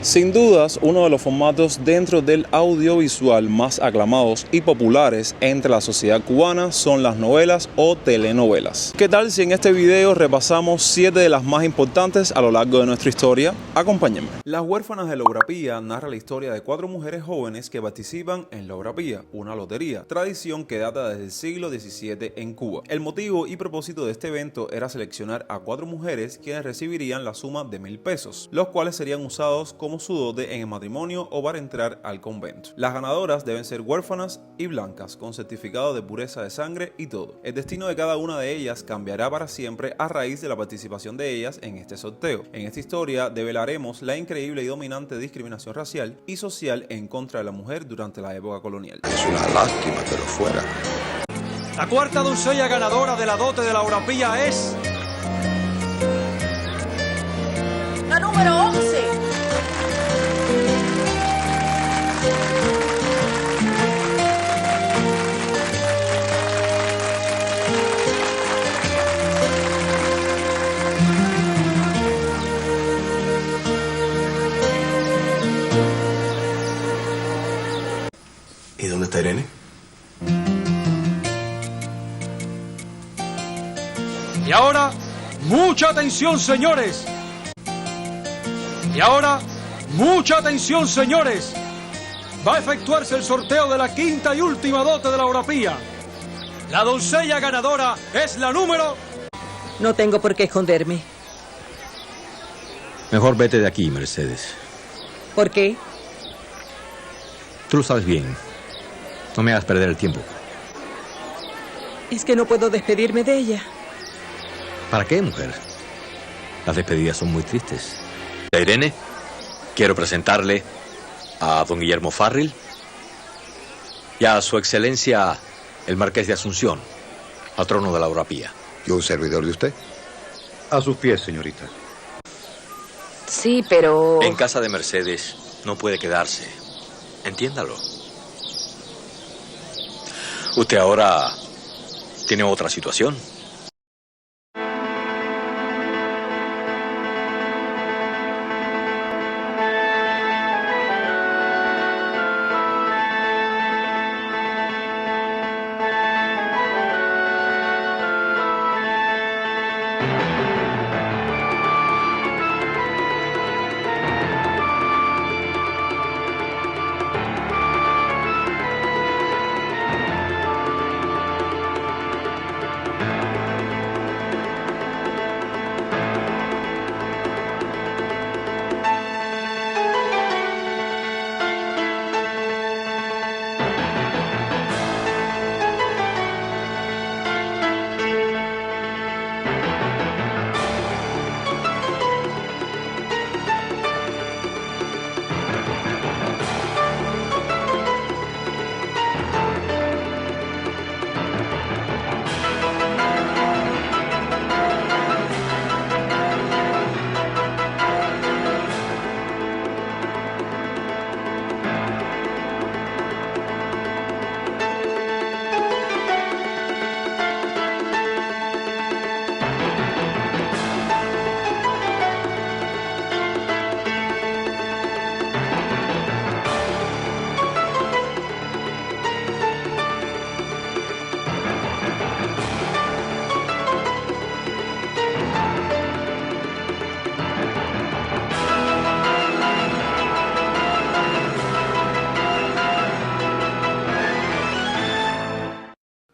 Sin dudas, uno de los formatos dentro del audiovisual más aclamados y populares entre la sociedad cubana son las novelas o telenovelas. ¿Qué tal si en este video repasamos 7 de las más importantes a lo largo de nuestra historia? Acompáñenme. Las huérfanas de la Obra Pía narra la historia de 4 mujeres jóvenes que participan en la Obra Pía, una lotería, tradición que data desde el siglo XVII en Cuba. El motivo y propósito de este evento era seleccionar a 4 mujeres quienes recibirían la suma de 1000 pesos, los cuales serían usados como su dote en el matrimonio o para entrar al convento. Las ganadoras deben ser huérfanas y blancas, con certificado de pureza de sangre y todo. El destino de cada una de ellas cambiará para siempre a raíz de la participación de ellas en este sorteo. En esta historia develaremos la increíble y dominante discriminación racial y social en contra de la mujer durante la época colonial. Es una lástima que lo fuera. La cuarta doncella ganadora de la dote de la Obra Pía es... la número 11. ¿Y dónde está Irene? Y ahora, mucha atención, señores. Y ahora, mucha atención, señores. Va a efectuarse el sorteo de la quinta y última dote de la Obra Pía. La doncella ganadora es la número... No tengo por qué esconderme. Mejor vete de aquí, Mercedes. ¿Por qué? Tú lo sabes bien. No me hagas perder el tiempo. Es que no puedo despedirme de ella. ¿Para qué, mujer? Las despedidas son muy tristes. De Irene, quiero presentarle a don Guillermo Farril y a su excelencia el marqués de Asunción, patrono de la Obra Pía. ¿Yo un servidor de usted? A sus pies, señorita. Sí, pero... En casa de Mercedes no puede quedarse. Entiéndalo. Usted ahora tiene otra situación.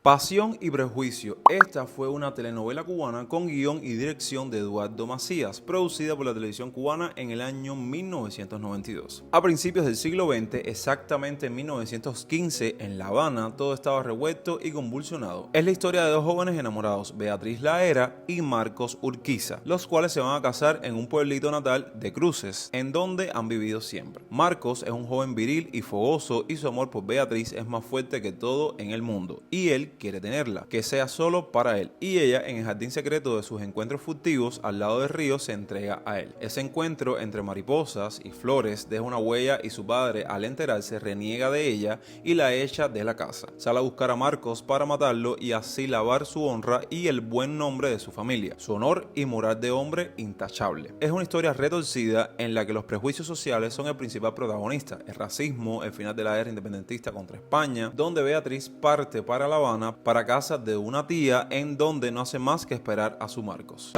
Pasión y Prejuicio. Esta fue una telenovela cubana con guión y dirección de Eduardo Macías, producida por la televisión cubana en el año 1992. A principios del siglo XX, exactamente en 1915, en La Habana, todo estaba revuelto y convulsionado. Es la historia de 2 jóvenes enamorados, Beatriz Laera y Marcos Urquiza, los cuales se van a casar en un pueblito natal de Cruces, en donde han vivido siempre. Marcos es un joven viril y fogoso y su amor por Beatriz es más fuerte que todo en el mundo, y él quiere tenerla, que sea solo para él, y ella, en el jardín secreto de sus encuentros furtivos al lado del río, se entrega a él. Ese encuentro entre mariposas y flores deja una huella y su padre, al enterarse, reniega de ella y la echa de la casa. Sale a buscar a Marcos para matarlo y así lavar su honra y el buen nombre de su familia, su honor y moral de hombre intachable. Es una historia retorcida en la que los prejuicios sociales son el principal protagonista, el racismo, el final de la era independentista contra España, donde Beatriz parte para La Habana para casa de una tía en donde no hace más que esperar a su Marcos.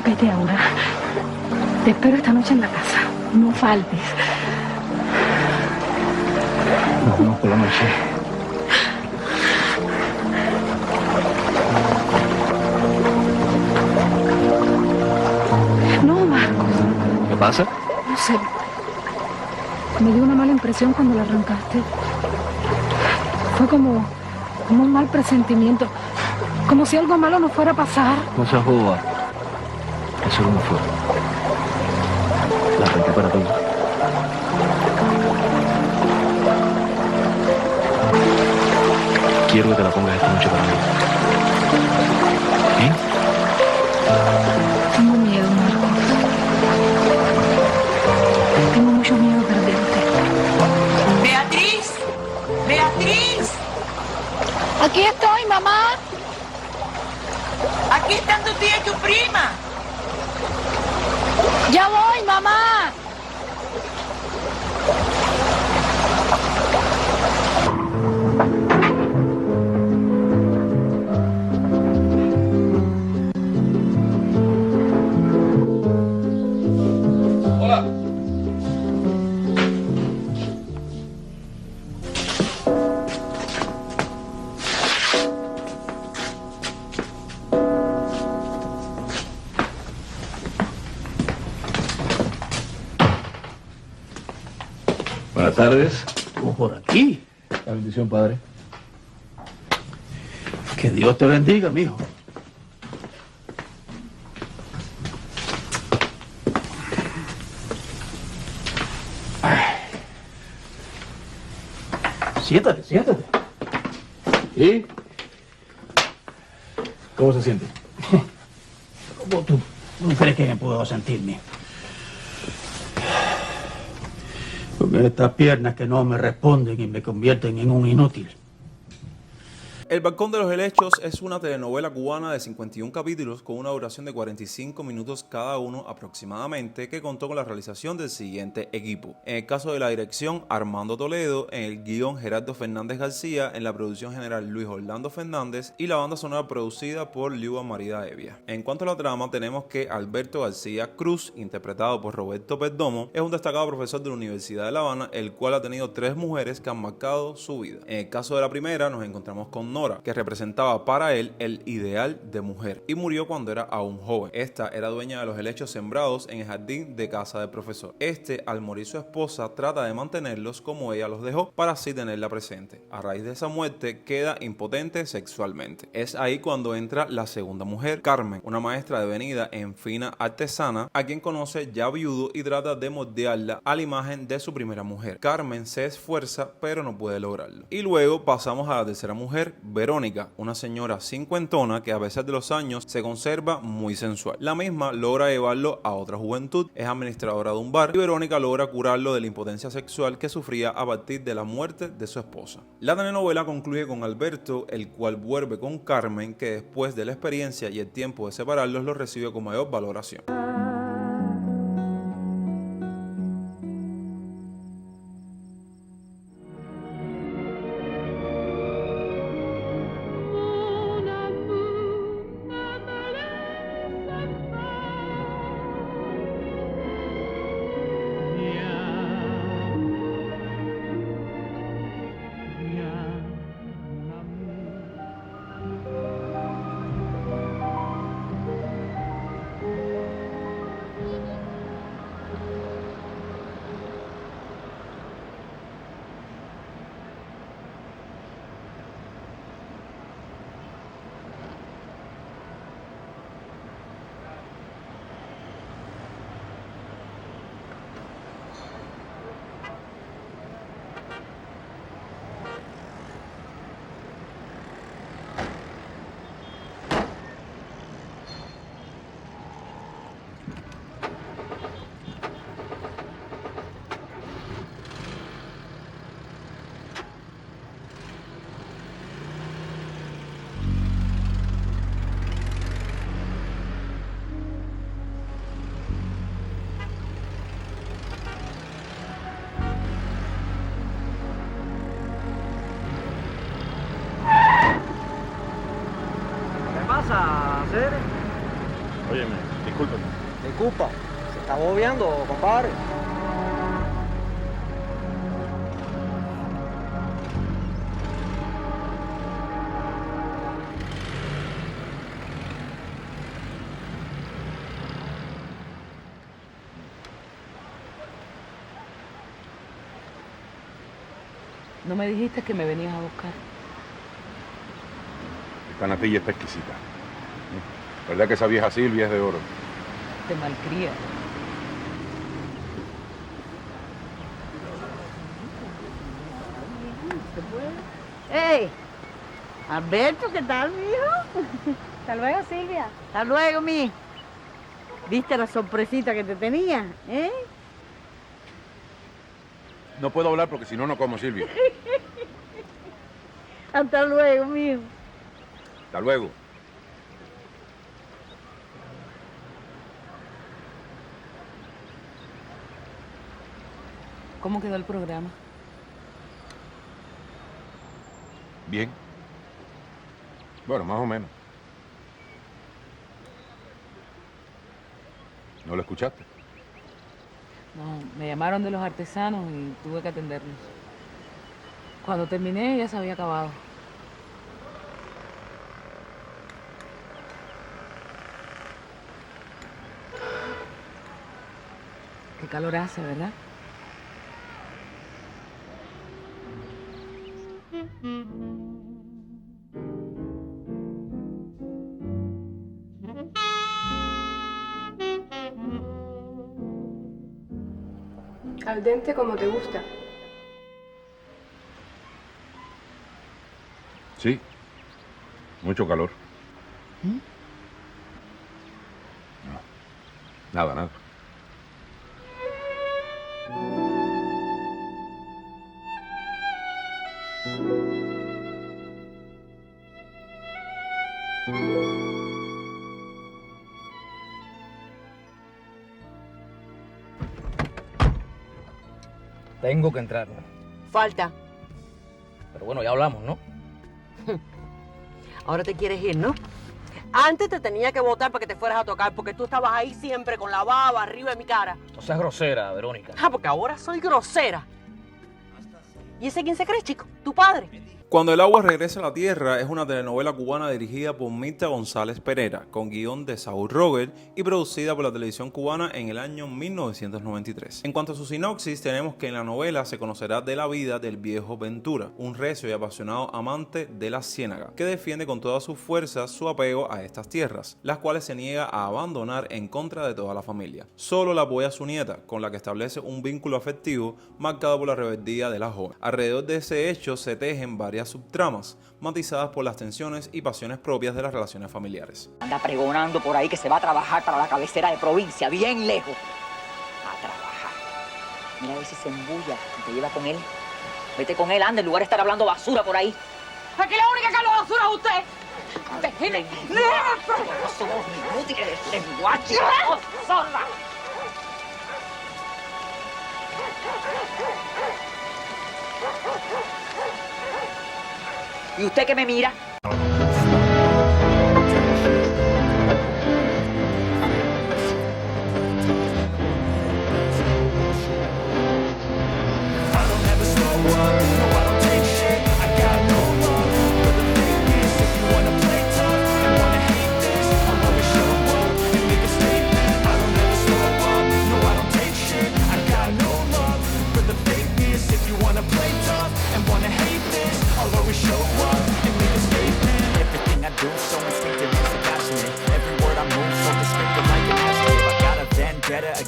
Vete ahora. Te espero esta noche en la casa. No faltes. Nos vemos por la noche. No, Marcos. ¿Qué pasa? No sé. Me dio una mala impresión cuando la arrancaste. Fue como un mal presentimiento. Como si algo malo nos fuera a pasar. No seas boba. Eso no fue. La arranqué para ti. Quiero que te la pongas esta noche para mí. ¿Eh? Tengo miedo, Marcos. Tengo mucho miedo de perderte. ¡Beatriz! ¡Beatriz! Aquí estoy, mamá. Aquí están tu tía y tu prima. Ya voy, mamá. Buenas tardes. ¿Tú por aquí? La bendición, padre. Que Dios te bendiga, mijo. Siéntate, siéntate. ¿Y? ¿Cómo se siente? ¿Cómo tú crees que me puedo sentir, mijo? Con estas piernas que no me responden y me convierten en un inútil. El Balcón de los Helechos es una telenovela cubana de 51 capítulos con una duración de 45 minutos cada uno aproximadamente, que contó con la realización del siguiente equipo. En el caso de la dirección, Armando Toledo; en el guión, Gerardo Fernández García; en la producción general, Luis Orlando Fernández; y la banda sonora producida por Liuba Marida Evia. En cuanto a la trama, tenemos que Alberto García Cruz, interpretado por Roberto Perdomo, es un destacado profesor de la Universidad de La Habana, el cual ha tenido 3 mujeres que han marcado su vida. En el caso de la primera, nos encontramos con Nora, que representaba para él el ideal de mujer, y murió cuando era aún joven. Esta era dueña de los helechos sembrados en el jardín de casa del profesor. Al morir su esposa, trata de mantenerlos como ella los dejó, para así tenerla presente. A raíz de esa muerte, queda impotente sexualmente. Es ahí cuando entra la segunda mujer, Carmen, una maestra devenida en fina artesana, a quien conoce ya viudo y trata de moldearla a la imagen de su primera mujer. Carmen se esfuerza, pero no puede lograrlo. Y luego pasamos a la tercera mujer, Verónica, una señora cincuentona que a pesar de los años se conserva muy sensual. La misma logra llevarlo a otra juventud, es administradora de un bar, y Verónica logra curarlo de la impotencia sexual que sufría a partir de la muerte de su esposa. La telenovela concluye con Alberto, el cual vuelve con Carmen, que después de la experiencia y el tiempo de separarlos lo recibe con mayor valoración. preocupa. Se está bobeando, compadre. ¿No me dijiste que me venías a buscar? Esta natilla está exquisita. ¿Verdad que esa vieja Silvia es de oro? Te malcría. ¡Ey! Alberto, ¿qué tal, mijo? Hasta luego, Silvia. Hasta luego, mi. ¿Viste la sorpresita que te tenía, eh? No puedo hablar porque si no, no como, Silvia. Hasta luego, mijo. Hasta luego. ¿Cómo quedó el programa? Bien. Bueno, más o menos. ¿No lo escuchaste? No, me llamaron de los artesanos y tuve que atenderlos. Cuando terminé ya se había acabado. Qué calor hace, ¿verdad? Al dente como te gusta. Sí. Mucho calor. No. Nada, nada. Tengo que entrar. Falta. Pero bueno, ya hablamos, ¿no? Ahora te quieres ir, ¿no? Antes te tenía que votar para que te fueras a tocar, porque tú estabas ahí siempre con la baba arriba de mi cara. No seas grosera, Verónica. Ah, porque ahora soy grosera. ¿Y ese quién se cree, chico? ¿Tu padre? Cuando el agua regresa a la tierra es una telenovela cubana dirigida por Mirta González Pereira, con guión de Saúl Rogel y producida por la televisión cubana en el año 1993. En cuanto a su sinopsis, tenemos que en la novela se conocerá de la vida del viejo Ventura, un recio y apasionado amante de la ciénaga, que defiende con todas sus fuerzas su apego a estas tierras, las cuales se niega a abandonar en contra de toda la familia. Solo la apoya su nieta, con la que establece un vínculo afectivo marcado por la rebeldía de la joven. Alrededor de ese hecho se tejen varias subtramas, matizadas por las tensiones y pasiones propias de las relaciones familiares. Anda pregonando por ahí que se va a trabajar para la cabecera de provincia, bien lejos. A trabajar. Mira a ver si se embulla y te lleva con él. Vete con él, anda, en lugar de estar hablando basura por ahí. Aquí la única que habla basura es usted. Déjeme. No somos inútiles de lenguaje. ¡Oh, zorra! ¿Y usted que me mira?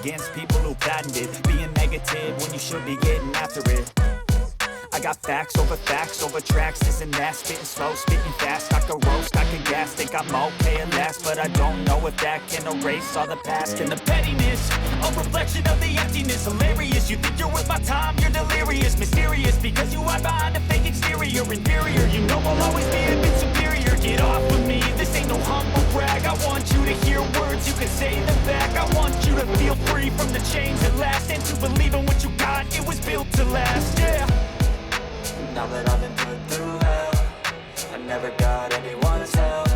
Against people who patented being negative when you should be getting after it. I got facts over tracks, this and that, spitting slow, spitting fast. I could roast, I could gas, think I'm okay at last, but I don't know if that can erase all the past. And the pettiness, a reflection of the emptiness, hilarious. You think you're worth my time, you're delirious, mysterious, because you hide behind a fake exterior, inferior. You know I'll always be a bit superior. Get off with me, this ain't no humble brag. I want you to hear words, you can say them back. I want you to feel free from the chains at last, and to believe in what you got, it was built to last, yeah. Now that I've been put through hell, I never got anyone's help.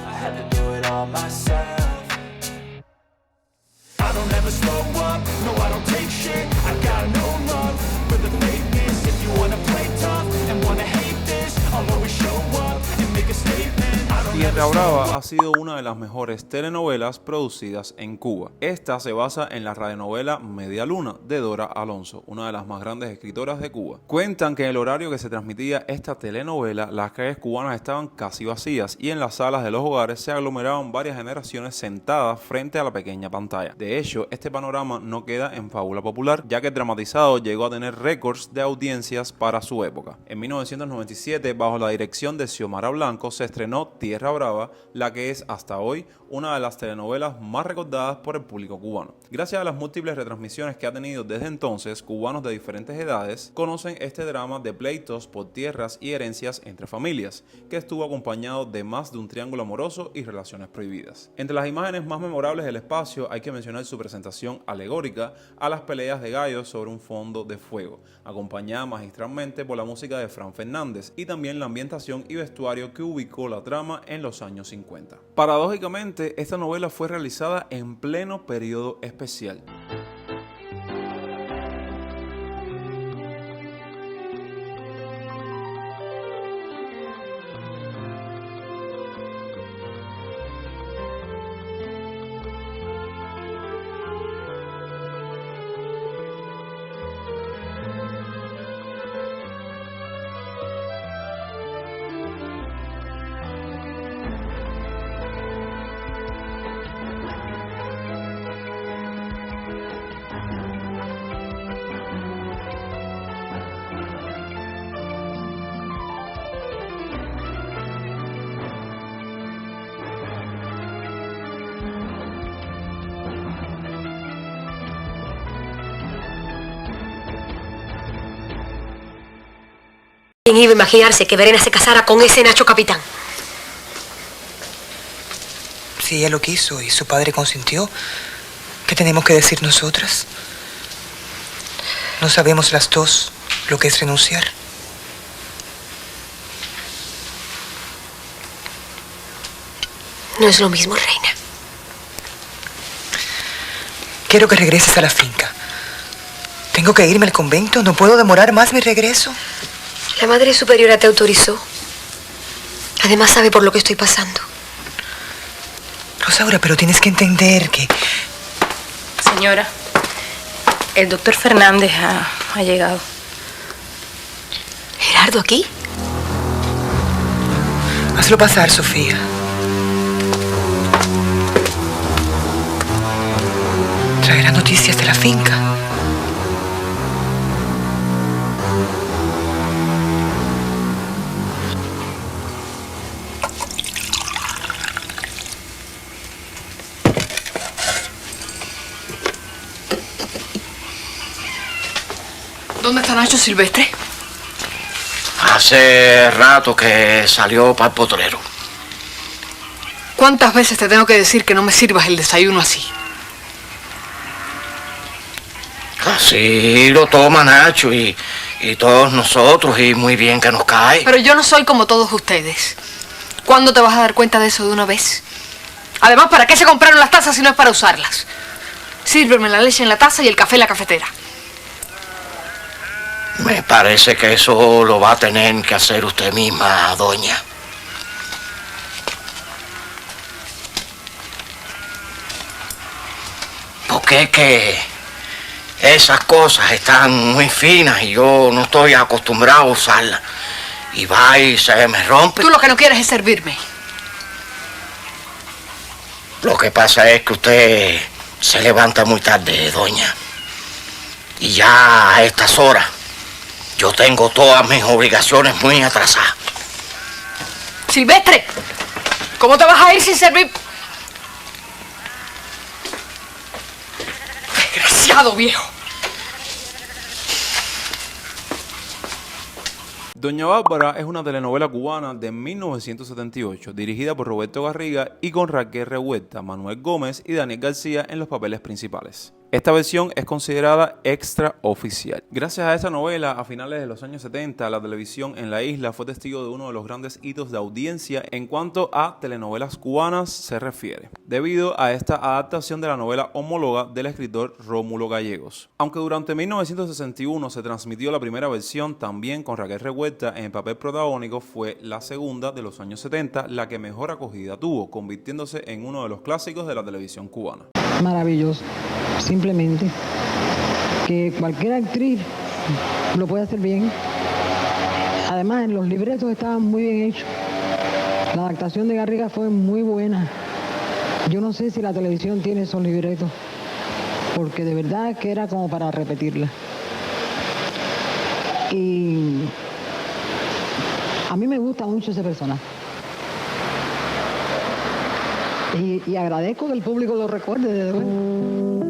I had to do it all myself. slow up. No, I don't take shit, I got no love for the fakeness. If you wanna play tough and wanna hate this, I'll always show up and make a statement. Tierra Brava ha sido una de las mejores telenovelas producidas en Cuba. Esta se basa en la radionovela Media Luna de Dora Alonso, una de las más grandes escritoras de Cuba. Cuentan que en el horario que se transmitía esta telenovela, las calles cubanas estaban casi vacías y en las salas de los hogares se aglomeraban varias generaciones sentadas frente a la pequeña pantalla. De hecho, este panorama no queda en fábula popular, ya que el dramatizado llegó a tener récords de audiencias para su época. En 1997, bajo la dirección de Xiomara Blanco, se estrenó Tierra Brava, la que es hasta hoy una de las telenovelas más recordadas por el público cubano. Gracias a las múltiples retransmisiones que ha tenido desde entonces, cubanos de diferentes edades conocen este drama de pleitos por tierras y herencias entre familias, que estuvo acompañado de más de un triángulo amoroso y relaciones prohibidas. Entre las imágenes más memorables del espacio hay que mencionar su presentación alegórica a las peleas de gallos sobre un fondo de fuego, acompañada magistralmente por la música de Fran Fernández y también la ambientación y vestuario que ubicó la trama en los años 50. Paradójicamente, esta novela fue realizada en pleno periodo especial. ¿Quién iba a imaginarse que Verena se casara con ese Nacho Capitán? Si ella lo quiso y su padre consintió, ¿qué tenemos que decir nosotras? No sabemos las dos lo que es renunciar. No es lo mismo, reina. Quiero que regreses a la finca. Tengo que irme al convento. No puedo demorar más mi regreso. La Madre Superiora te autorizó. Además sabe por lo que estoy pasando. Rosaura, pero tienes que entender que... Señora, el doctor Fernández ha llegado. ¿Gerardo aquí? Hazlo pasar, Sofía. Traerá noticias de la finca. ¿Dónde está Nacho Silvestre? Hace rato que salió para el potrero. ¿Cuántas veces te tengo que decir que no me sirvas el desayuno así? Así lo toma Nacho y todos nosotros, y muy bien que nos cae. Pero yo no soy como todos ustedes. ¿Cuándo te vas a dar cuenta de eso de una vez? Además, ¿para qué se compraron las tazas si no es para usarlas? Sírveme la leche en la taza y el café en la cafetera. Me parece que eso lo va a tener que hacer usted misma, doña. Porque es que esas cosas están muy finas y yo no estoy acostumbrado a usarlas. Y va y se me rompe. Tú lo que no quieres es servirme. Lo que pasa es que usted se levanta muy tarde, doña. Y ya a estas horas yo tengo todas mis obligaciones muy atrasadas. Silvestre, ¿cómo te vas a ir sin servir? Desgraciado viejo. Doña Bárbara es una telenovela cubana de 1978, dirigida por Roberto Garriga y con Raquel Revuelta, Manuel Gómez y Daniel García en los papeles principales. Esta versión es considerada extraoficial. Gracias a esta novela, a finales de los años 70, la televisión en la isla fue testigo de uno de los grandes hitos de audiencia en cuanto a telenovelas cubanas se refiere, debido a esta adaptación de la novela homóloga del escritor Rómulo Gallegos. Aunque durante 1961 se transmitió la primera versión, también con Raquel Revuelta en el papel protagónico, fue la segunda de los años 70 la que mejor acogida tuvo, convirtiéndose en uno de los clásicos de la televisión cubana. Maravilloso, simplemente que cualquier actriz lo puede hacer bien. Además, en los libretos estaban muy bien hechos. La adaptación de Garriga fue muy buena. Yo no sé si la televisión tiene esos libretos, porque de verdad que era como para repetirla. Y a mí me gusta mucho ese personaje. Y agradezco que el público lo recuerde desde luego.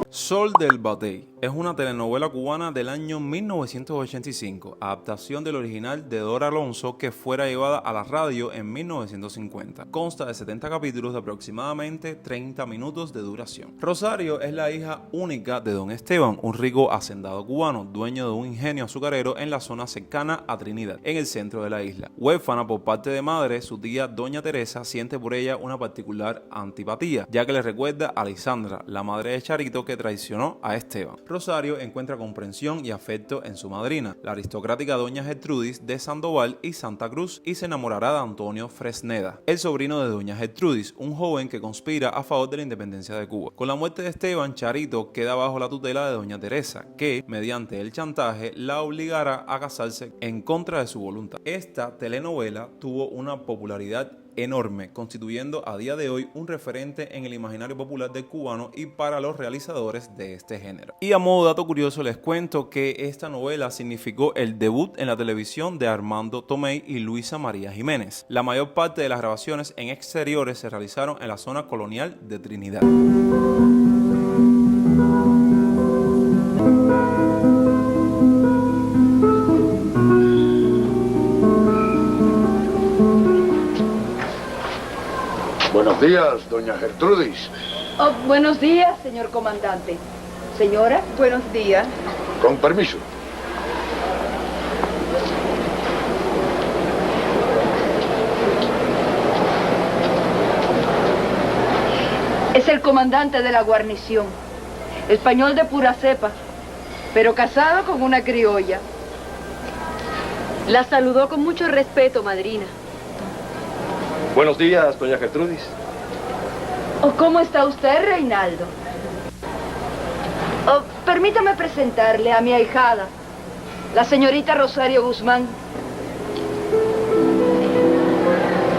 Sol del Batey es una telenovela cubana del año 1985, adaptación del original de Dora Alonso que fuera llevada a la radio en 1950. Consta de 70 capítulos de aproximadamente 30 minutos de duración. Rosario es la hija única de Don Esteban, un rico hacendado cubano, dueño de un ingenio azucarero en la zona cercana a Trinidad, en el centro de la isla. Huérfana por parte de madre, su tía Doña Teresa siente por ella una particular antipatía, ya que le recuerda a Lisandra, la madre de Charito que traicionó a Esteban. Rosario encuentra comprensión y afecto en su madrina, la aristocrática Doña Gertrudis de Sandoval y Santa Cruz, y se enamorará de Antonio Fresneda, el sobrino de Doña Gertrudis, un joven que conspira a favor de la independencia de Cuba. Con la muerte de Esteban, Charito queda bajo la tutela de Doña Teresa, que, mediante el chantaje, la obligará a casarse en contra de su voluntad. Esta telenovela tuvo una popularidad enorme, constituyendo a día de hoy un referente en el imaginario popular del cubano y para los realizadores de este género. Y a modo de dato curioso les cuento que esta novela significó el debut en la televisión de Armando Tomei y Luisa María Jiménez. La mayor parte de las grabaciones en exteriores se realizaron en la zona colonial de Trinidad. Buenos días, doña Gertrudis. Oh, buenos días, señor comandante. Señora, buenos días. Con permiso. Es el comandante de la guarnición, español de pura cepa, pero casado con una criolla. La saludó con mucho respeto, madrina. Buenos días, doña Gertrudis. Oh, ¿cómo está usted, Reinaldo? Oh, permítame presentarle a mi ahijada, la señorita Rosario Guzmán.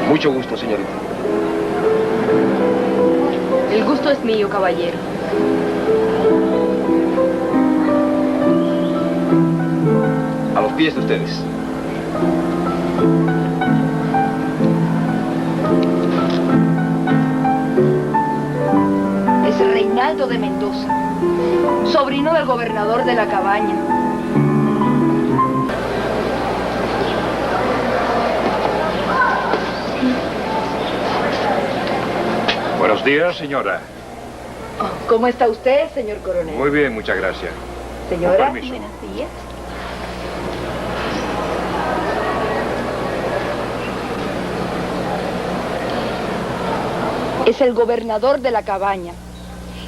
Mucho gusto, señorita. El gusto es mío, caballero. A los pies de ustedes. Es Reinaldo de Mendoza, sobrino del gobernador de la Cabaña. Buenos días, señora. Oh, ¿cómo está usted, señor coronel? Muy bien, muchas gracias. Señora, Con permiso. buenos días. Es el gobernador de la Cabaña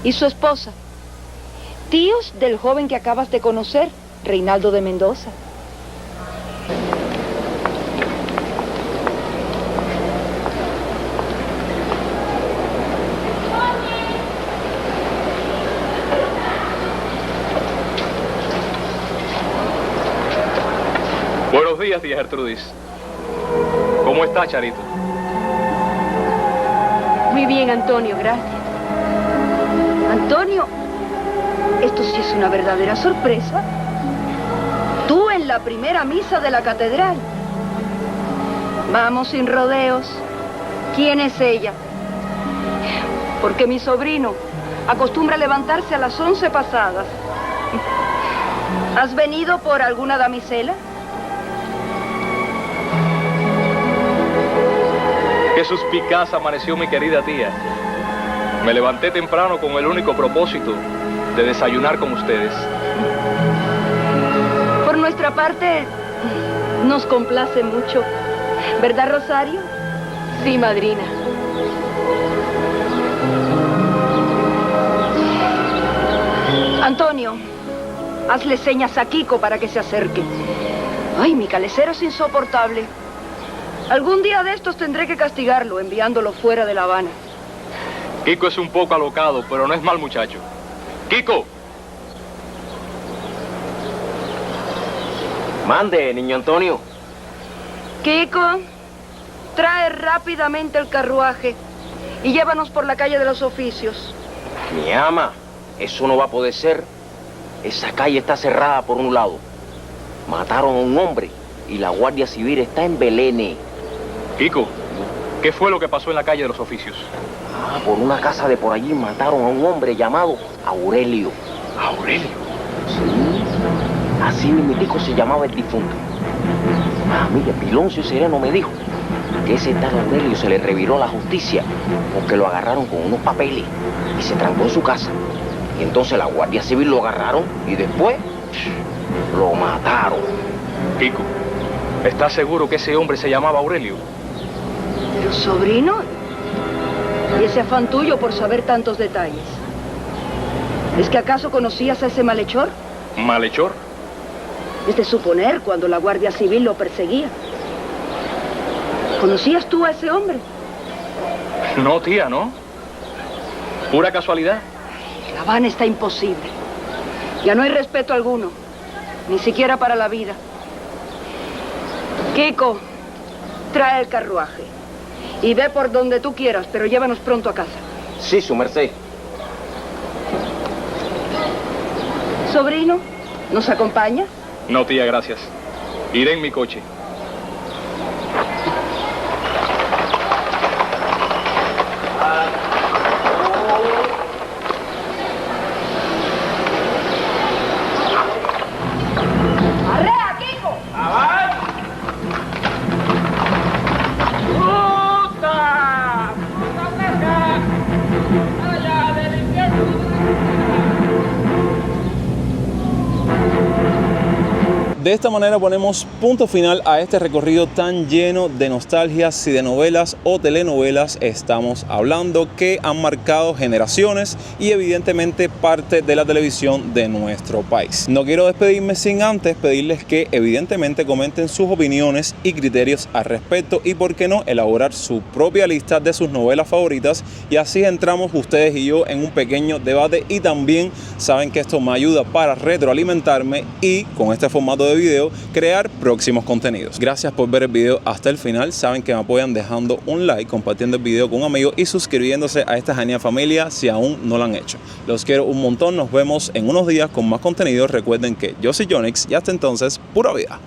y su esposa, tíos del joven que acabas de conocer, Reinaldo de Mendoza. Buenos días, tía Gertrudis. ¿Cómo está, Charito? Muy bien, Antonio, gracias. Antonio, esto sí es una verdadera sorpresa. Tú en la primera misa de la catedral. Vamos sin rodeos. ¿Quién es ella? Porque mi sobrino acostumbra levantarse a las 11 pasadas. ¿Has venido por alguna damisela? Qué suspicaz amaneció mi querida tía. Me levanté temprano con el único propósito de desayunar con ustedes. Por nuestra parte, nos complace mucho. ¿Verdad, Rosario? Sí, madrina. Antonio, hazle señas a Kiko para que se acerque. Ay, mi calecero es insoportable. Algún día de estos tendré que castigarlo, enviándolo fuera de La Habana. Kiko es un poco alocado, pero no es mal muchacho. ¡Kiko! Mande, niño Antonio. Kiko, trae rápidamente el carruaje y llévanos por la calle de los Oficios. Mi ama, eso no va a poder ser. Esa calle está cerrada por un lado. Mataron a un hombre y la Guardia Civil está en Belén. Kiko, ¿qué fue lo que pasó en la calle de los Oficios? Por una casa de por allí mataron a un hombre llamado Aurelio. ¿Aurelio? Sí, así mismitico se llamaba el difunto. Mire, Piloncio Sereno me dijo que ese tal Aurelio se le reviró a la justicia porque lo agarraron con unos papeles y se trancó en su casa. Y entonces la Guardia Civil lo agarraron y después lo mataron. Kiko, ¿estás seguro que ese hombre se llamaba Aurelio? Pero, sobrino, ¿y ese afán tuyo por saber tantos detalles? ¿Es que acaso conocías a ese malhechor? ¿Malhechor? Es de suponer cuando la Guardia Civil lo perseguía. ¿Conocías tú a ese hombre? No, tía, ¿no? ¿Pura casualidad? La Habana está imposible. Ya no hay respeto alguno, ni siquiera para la vida. Kiko, trae el carruaje y ve por donde tú quieras, pero llévanos pronto a casa. Sí, su merced. Sobrino, ¿nos acompaña? No, tía, gracias. Iré en mi coche. ¡Arrea, Kiko! De esta manera ponemos punto final a este recorrido tan lleno de nostalgias y de novelas o telenovelas estamos hablando que han marcado generaciones y evidentemente parte de la televisión de nuestro país. No quiero despedirme sin antes pedirles que evidentemente comenten sus opiniones y criterios al respecto y por qué no elaborar su propia lista de sus novelas favoritas y así entramos ustedes y yo en un pequeño debate y también saben que esto me ayuda para retroalimentarme y con este formato de video crear próximos contenidos. Gracias por ver el video hasta el final. Saben que me apoyan dejando un like, compartiendo el video con un amigo y suscribiéndose a esta genial familia si aún no lo han hecho. Los quiero un montón. Nos vemos en unos días con más contenido. Recuerden que yo soy Yonix y hasta entonces, pura vida.